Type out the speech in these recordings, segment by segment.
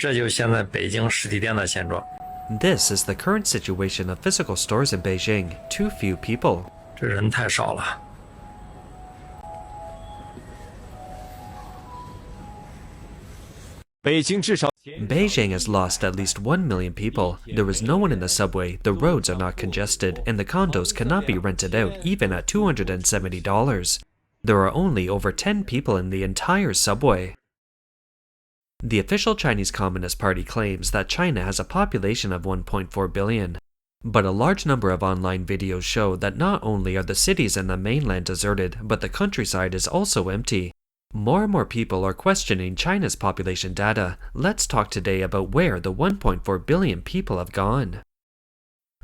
这就是现在北京实体店的现状。This is the current situation of physical stores in Beijing. Too few people. 这人太少了。Beijing has lost at least 1 million people. There is no one in the subway, the roads are not congested, and the condos cannot be rented out even at $270. There are only over 10 people in the entire subway. The official Chinese Communist Party claims that China has a population of 1.4 billion. But a large number of online videos show that not only are the cities and the mainland deserted, but the countryside is also empty. More and more people are questioning China's population data. Let's talk today about where the 1.4 billion people have gone.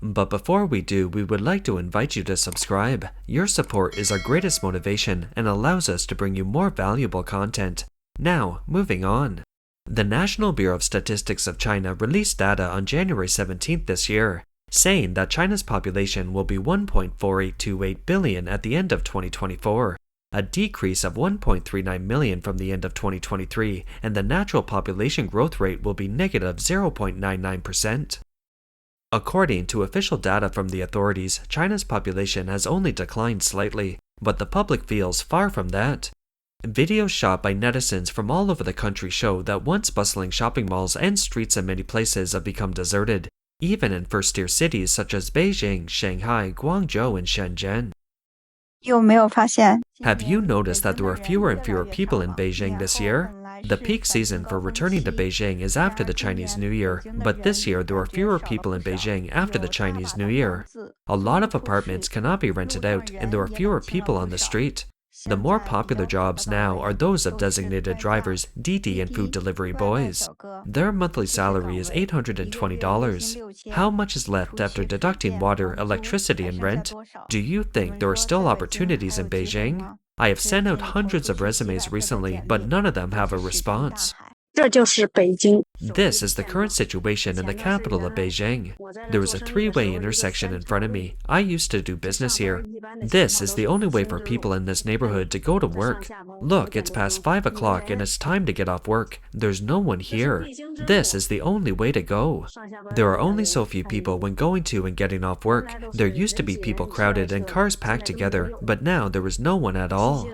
But before we do, we would like to invite you to subscribe. Your support is our greatest motivation and allows us to bring you more valuable content. Now, moving on. The National Bureau of Statistics of China released data on January 17th this year, saying that China's population will be 1.4828 billion at the end of 2024, a decrease of 1.39 million from the end of 2023, and the natural population growth rate will be negative 0.99%. According to official data from the authorities, China's population has only declined slightly, but the public feels far from that. Videos shot by netizens from all over the country show that once bustling shopping malls and streets in many places have become deserted, even in first-tier cities such as Beijing, Shanghai, Guangzhou, and Shenzhen. Have you noticed that there are fewer and fewer people in Beijing this year? The peak season for returning to Beijing is after the Chinese New Year, but this year there are fewer people in Beijing after the Chinese New Year. A lot of apartments cannot be rented out, and there are fewer people on the street. The more popular jobs now are those of designated drivers, DD and food delivery boys. Their monthly salary is $820. How much is left after deducting water, electricity, and rent? Do you think there are still opportunities in Beijing? I have sent out hundreds of resumes recently, but none of them have a response. This is the current situation in the capital of Beijing. There is a three-way intersection in front of me. I used to do business here. This is the only way for people in this neighborhood to go to work. Look, it's past 5 o'clock and it's time to get off work. There's no one here. This is the only way to go. There are only so few people when going to and getting off work. There used to be people crowded and cars packed together, but now there is no one at all.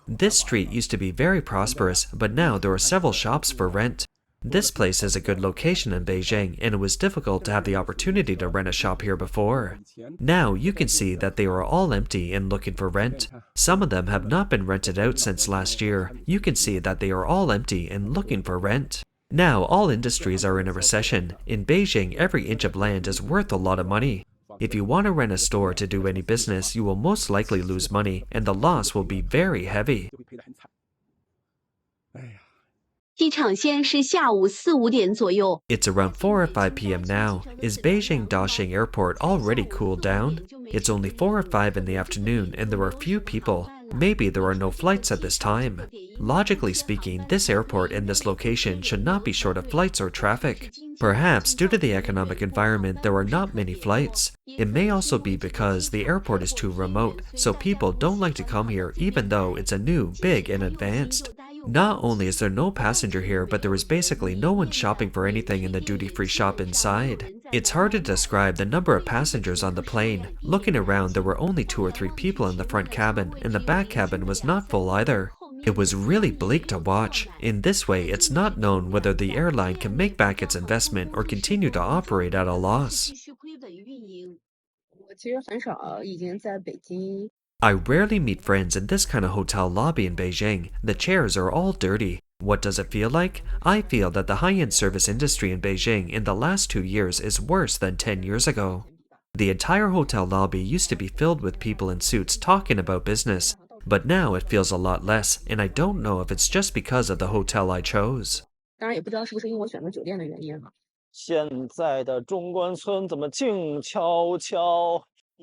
This street used to be very prosperous, but now there are several shops for rent. This place is a good location in Beijing, and it was difficult to have the opportunity to rent a shop here before. Now you can see that they are all empty and looking for rent. Some of them have not been rented out since last year. You can see that they are all empty and looking for rent. Now all industries are in a recession. In Beijing, every inch of land is worth a lot of money. If you want to rent a store to do any business, you will most likely lose money, and the loss will be very heavy. It's around 4 or 5 p.m. now. Is Beijing Daxing Airport already cooled down? It's only 4 or 5 in the afternoon, and there are few people. Maybe there are no flights at this time. Logically speaking, this airport and this location should not be short of flights or traffic. Perhaps due to the economic environment, there are not many flights. It may also be because the airport is too remote, so people don't like to come here even though it's a new, big, and advanced. Not only is there no passenger here, but there is basically no one shopping for anything in the duty-free shop inside. It's hard to describe the number of passengers on the plane. Looking around, there were only 2 or 3 people in the front cabin, and the back cabin was not full either. It was really bleak to watch. In this way, it's not known whether the airline can make back its investment or continue to operate at a loss. I rarely meet friends in this kind of hotel lobby in Beijing. The chairs are all dirty. What does it feel like? I feel that the high-end service industry in Beijing in the last 2 years is worse than 10 years ago. The entire hotel lobby used to be filled with people in suits talking about business, but now it feels a lot less, and I don't know if it's just because of the hotel I chose.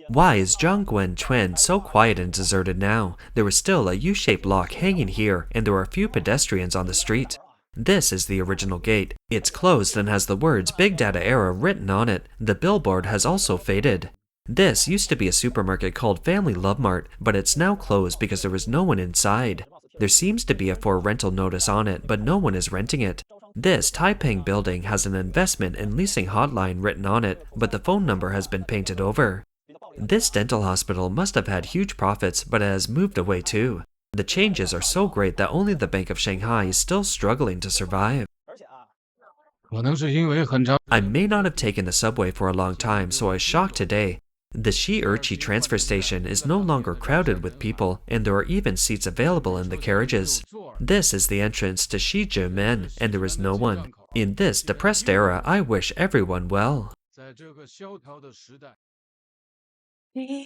Why is Zhongguan Chuan so quiet and deserted now? There is still a U-shaped lock hanging here, and there are few pedestrians on the street. This is the original gate. It's closed and has the words Big Data Era written on it. The billboard has also faded. This used to be a supermarket called Family Love Mart, but it's now closed because there is no one inside. There seems to be a for rental notice on it, but no one is renting it. This Taiping building has an investment and leasing hotline written on it, but the phone number has been painted over. This dental hospital must have had huge profits, but it has moved away too. The changes are so great that only the Bank of Shanghai is still struggling to survive. I may not have taken the subway for a long time, so I was shocked today. The Shi transfer station is no longer crowded with people, and there are even seats available in the carriages. This is the entrance to Shijimen, and there is no one. In this depressed era, I wish everyone well.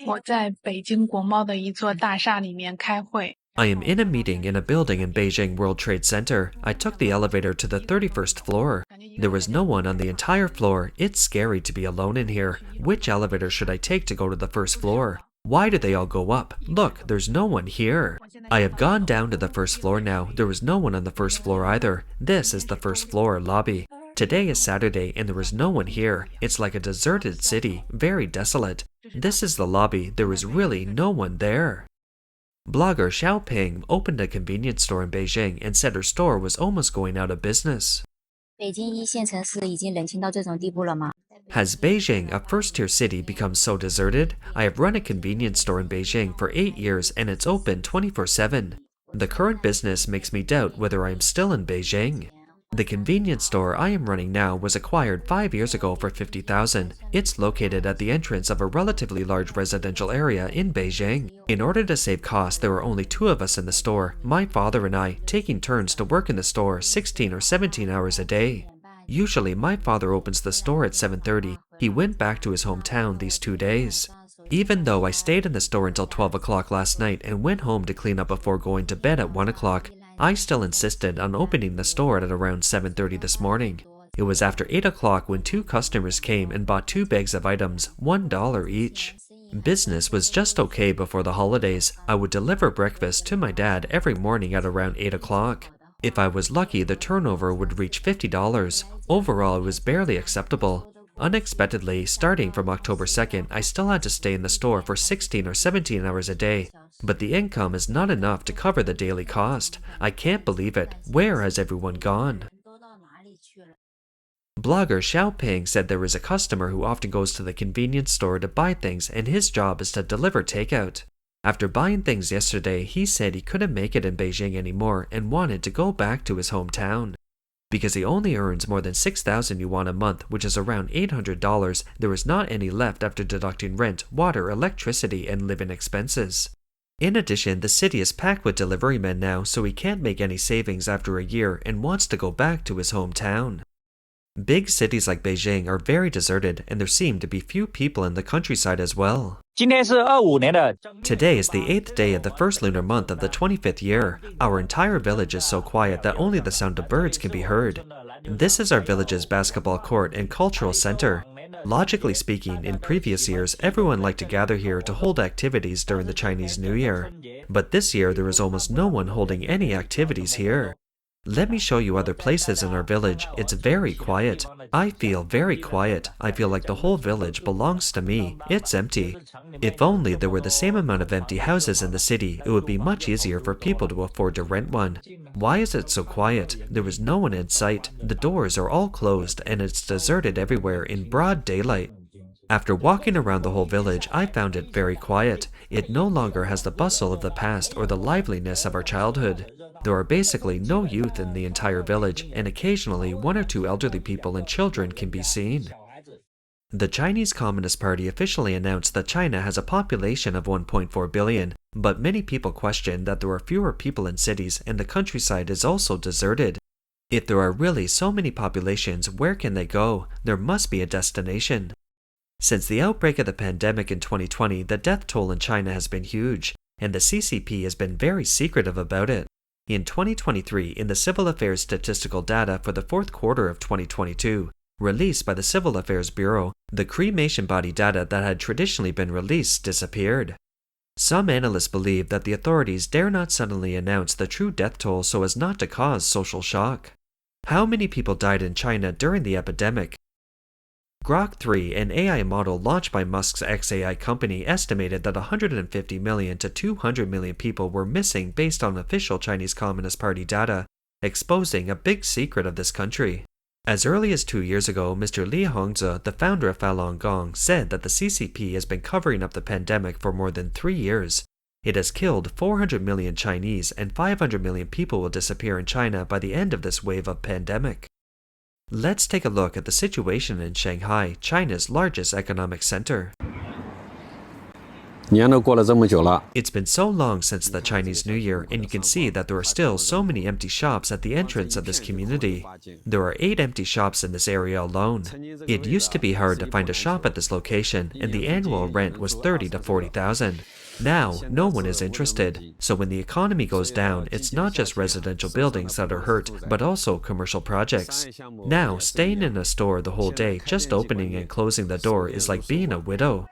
我在北京国贸的一座大厦里面开会。 I am in a meeting in a building in Beijing World Trade Center. I took the elevator to the 31st floor. There was no one on the entire floor. It's scary to be alone in here. Which elevator should I take to go to the first floor? Why do they all go up? Look, there's no one here. I have gone down to the first floor now. There was no one on the first floor either. This is the first floor lobby. Today is Saturday and there is no one here. It's like a deserted city, very desolate. This is the lobby. There is really no one there. Blogger Xiaoping opened a convenience store in Beijing and said her store was almost going out of business. 北京一线城市已经冷清到这种地步了吗？ Has Beijing, a first-tier city, become so deserted? I have run a convenience store in Beijing for 8 years and it's open 24/7. The current business makes me doubt whether I am still in Beijing. The convenience store I am running now was acquired 5 years ago for 50,000. It's located at the entrance of a relatively large residential area in Beijing. In order to save costs, there are only 2 of us in the store, my father and I, taking turns to work in the store 16 or 17 hours a day. Usually, my father opens the store at 7:30. He went back to his hometown these 2 days. Even though I stayed in the store until 12 o'clock last night and went home to clean up before going to bed at 1 o'clock, I still insisted on opening the store at around 7:30 this morning. It was after 8 o'clock when 2 customers came and bought 2 bags of items, $1 each. Business was just okay before the holidays. I would deliver breakfast to my dad every morning at around 8 o'clock. If I was lucky, the turnover would reach $50. Overall, it was barely acceptable. Unexpectedly, starting from October 2nd, I still had to stay in the store for 16 or 17 hours a day. But the income is not enough to cover the daily cost. I can't believe it. Where has everyone gone? Blogger Xiaoping said there is a customer who often goes to the convenience store to buy things and his job is to deliver takeout. After buying things yesterday, he said he couldn't make it in Beijing anymore and wanted to go back to his hometown. Because he only earns more than 6,000 yuan a month, which is around $800, there is not any left after deducting rent, water, electricity, and living expenses. In addition, the city is packed with delivery men now, so he can't make any savings after a year and wants to go back to his hometown. Big cities like Beijing are very deserted, and there seem to be few people in the countryside as well. 今天是25年的 Today is the 8th day of the first lunar month of the 25th year. Our entire village is so quiet that only the sound of birds can be heard. This is our village's basketball court and cultural center. Logically speaking, in previous years, everyone liked to gather here to hold activities during the Chinese New Year. But this year, there is almost no one holding any activities here. Let me show you other places in our village. It's very quiet. I feel very quiet. I feel like the whole village belongs to me. It's empty. If only there were the same amount of empty houses in the city, it would be much easier for people to afford to rent one. Why is it so quiet? There is no one in sight. The doors are all closed and it's deserted everywhere in broad daylight. After walking around the whole village, I found it very quiet. It no longer has the bustle of the past or the liveliness of our childhood. There are basically no youth in the entire village, and occasionally 1 or 2 elderly people and children can be seen. The Chinese Communist Party officially announced that China has a population of 1.4 billion, but many people question that there are fewer people in cities and the countryside is also deserted. If there are really so many populations, where can they go? There must be a destination. Since the outbreak of the pandemic in 2020, the death toll in China has been huge, and the CCP has been very secretive about it. In 2023, in the Civil Affairs statistical data for the 4th quarter of 2022, released by the Civil Affairs Bureau, the cremation body data that had traditionally been released disappeared. Some analysts believe that the authorities dare not suddenly announce the true death toll so as not to cause social shock. How many people died in China during the epidemic? Grok 3, an AI model launched by Musk's XAI company, estimated that 150 million to 200 million people were missing based on official Chinese Communist Party data, exposing a big secret of this country. As early as 2 years ago, Mr. Li Hongzhi, the founder of Falun Gong, said that the CCP has been covering up the pandemic for more than 3 years. It has killed 400 million Chinese, and 500 million people will disappear in China by the end of this wave of pandemic. Let's take a look at the situation in Shanghai, China's largest economic center. 年都过了这么久了， It's been so long since the Chinese New Year, and you can see that there are still so many empty shops at the entrance of this community. There are 8 empty shops in this area alone. It used to be hard to find a shop at this location, and the annual rent was 30 to 40,000. Now, no one is interested. So when the economy goes down, it's not just residential buildings that are hurt, but also commercial projects. Now, staying in a store the whole day, just opening and closing the door, is like being a widow.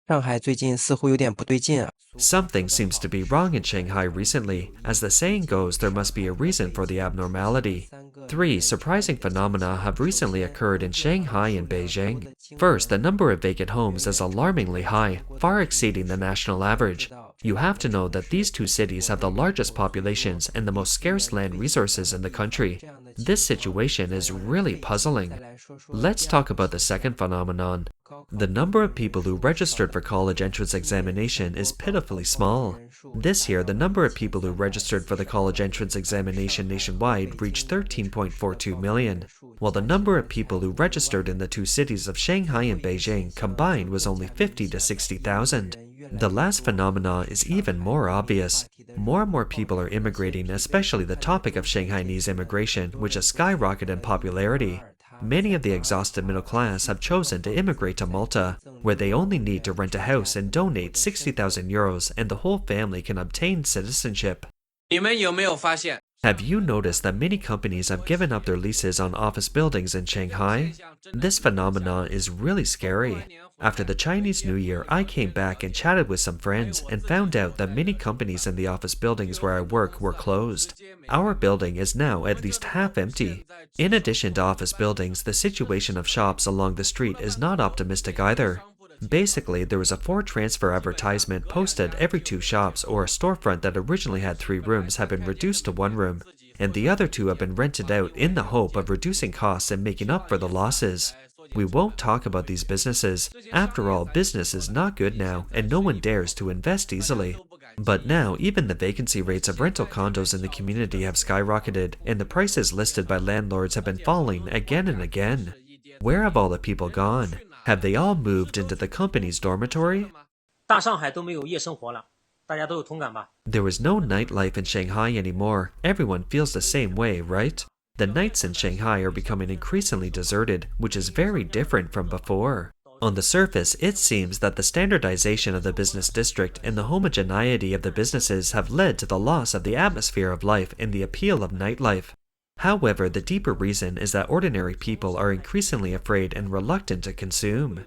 上海最近似乎有点不对劲啊。 Something seems to be wrong in Shanghai recently. As the saying goes, there must be a reason for the abnormality. 3 surprising phenomena have recently occurred in Shanghai and Beijing. First, the number of vacant homes is alarmingly high, far exceeding the national average. You have to know that these 2 cities have the largest populations and the most scarce land resources in the country. This situation is really puzzling. Let's talk about the second phenomenon. The number of people who registered for college entrance examination is pitifully small. This year, the number of people who registered for the college entrance examination nationwide reached 13.42 million, while the number of people who registered in the 2 cities of Shanghai and Beijing combined was only 50 to 60,000. The last phenomena is even more obvious. More and more people are immigrating, especially the topic of Shanghainese immigration, which has skyrocketed in popularity. Many of the exhausted middle class have chosen to immigrate to Malta, where they only need to rent a house and donate 60,000 euros, and the whole family can obtain citizenship. 你们有没有发现？ Have you noticed that many companies have given up their leases on office buildings in Shanghai? This phenomenon is really scary. After the Chinese New Year, I came back and chatted with some friends and found out that many companies in the office buildings where I work were closed. Our building is now at least half empty. In addition to office buildings, the situation of shops along the street is not optimistic either. Basically, there was a 4 transfer advertisement posted every 2 shops, or a storefront that originally had 3 rooms have been reduced to 1 room, and the other 2 have been rented out in the hope of reducing costs and making up for the losses. We won't talk about these businesses. After all, business is not good now, and no one dares to invest easily. But now, even the vacancy rates of rental condos in the community have skyrocketed, and the prices listed by landlords have been falling again and again. Where have all the people gone? Have they all moved into the company's dormitory? 大上海都没有夜生活了，大家都有同感吧？ There is no nightlife in Shanghai anymore. Everyone feels the same way, right? The nights in Shanghai are becoming increasingly deserted, which is very different from before. On the surface, it seems that the standardization of the business district and the homogeneity of the businesses have led to the loss of the atmosphere of life and the appeal of nightlife. However, the deeper reason is that ordinary people are increasingly afraid and reluctant to consume.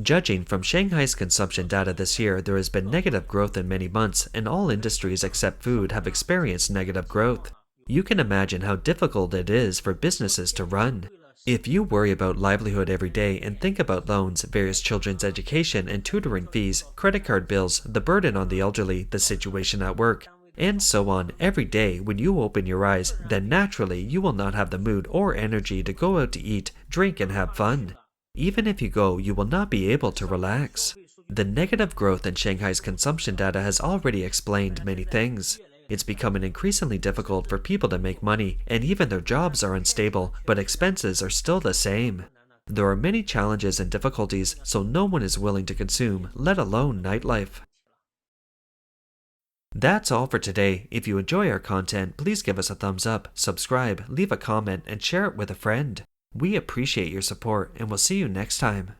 Judging from Shanghai's consumption data this year, there has been negative growth in many months, and all industries except food have experienced negative growth. You can imagine how difficult it is for businesses to run. If you worry about livelihood every day and think about loans, various children's education and tutoring fees, credit card bills, the burden on the elderly, the situation at work, and so on every day when you open your eyes, then naturally you will not have the mood or energy to go out to eat, drink, and have fun. Even if you go, you will not be able to relax. The negative growth in Shanghai's consumption data has already explained many things. It's becoming increasingly difficult for people to make money, and even their jobs are unstable, but expenses are still the same. There are many challenges and difficulties, so no one is willing to consume, let alone nightlife. That's all for today. If you enjoy our content, please give us a thumbs up, subscribe, leave a comment, and share it with a friend. We appreciate your support, and we'll see you next time.